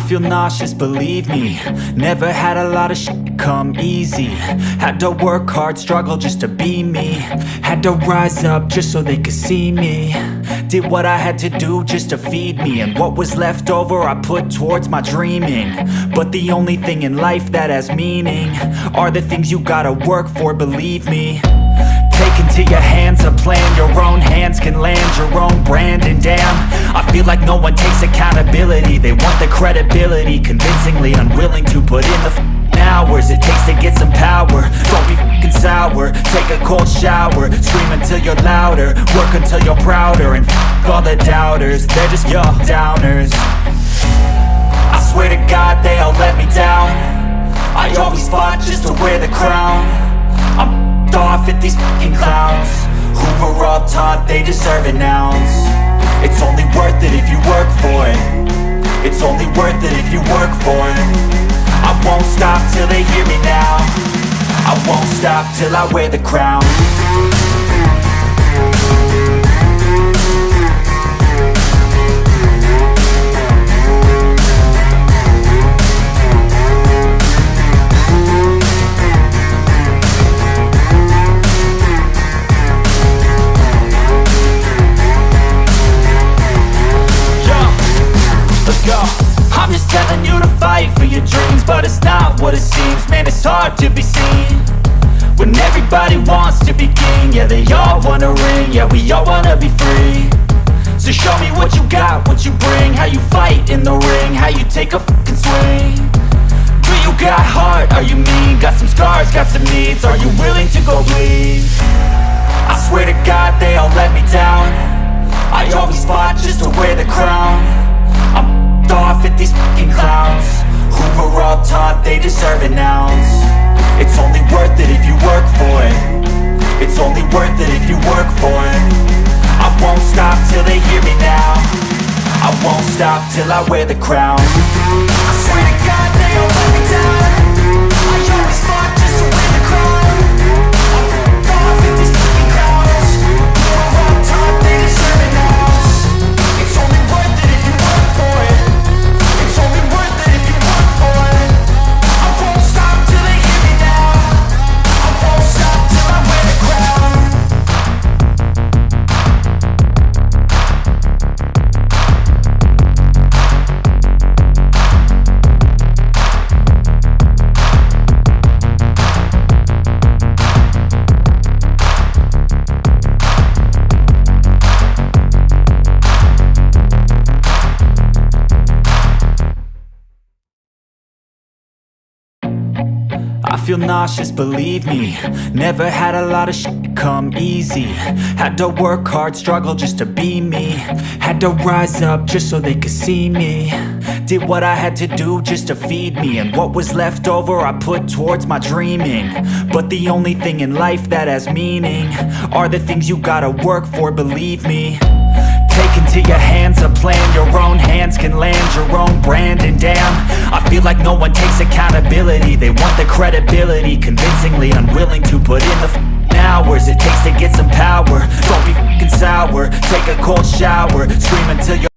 feel nauseous, believe me. Never had a lot of shit come easy. Had to work hard, struggle just to be me. Had to rise up just so they could see me. Did what I had to do just to feed me, and what was left over I put towards my dreaming. But the only thing in life that has meaning are the things you gotta work for, believe me. Take into your hands a plan, your own hands can land your own brand. And damn, I feel like no one takes accountability. They want the credibility, convincingly unwilling to put in the hours it takes to get some power. Don't be f***ing sour, take a cold shower. Scream until you're louder, work until you're prouder. And f*** all the doubters, they're just your downers. I swear to God they all let me down. I always fought just to wear the crown. I'm off at these fucking clowns who were all taught they deserve an ounce. It's only worth it if you work for it. It's only worth it if you work for it. I won't stop till they hear me now. I won't stop till I wear the crown. I'm just telling you to fight for your dreams, but it's not what it seems. Man, it's hard to be seen when everybody wants to be king. Yeah, they all wanna ring, yeah, we all wanna be free. So show me what you got, what you bring, how you fight in the ring, how you take a fucking swing. Do you got heart, are you mean? Got some scars, got some needs, are you willing to go bleed? I swear to God they all let me down. I always fought just to wear the crown. I'm off at these fucking clowns who were all taught they deserve an ounce. It's only worth it if you work for it. It's only worth it if you work for it. I won't stop till they hear me now. I won't stop till I wear the crown. I swear to God they all let me down. I always fought just to wear the crown. I'm off at these fucking clowns who were all taught they deserve an ounce. It's only worth it if you work for it. It's only worth it if you work for it. I won't stop till they hear me now. I won't stop till I wear the crown. I feel nauseous, believe me. Never had a lot of shit come easy. Had to work hard, struggle just to be me. Had to rise up just so they could see me. Did what I had to do just to feed me, and what was left over I put towards my dreaming. But the only thing in life that has meaning are the things you gotta work for, believe me. Take into your hands a plan, your own hands can land your own brand. And damn, I feel like no one takes accountability. They want the credibility, convincingly unwilling to put in the hours it takes to get some power. Don't be f***ing sour, take a cold shower. Scream until you're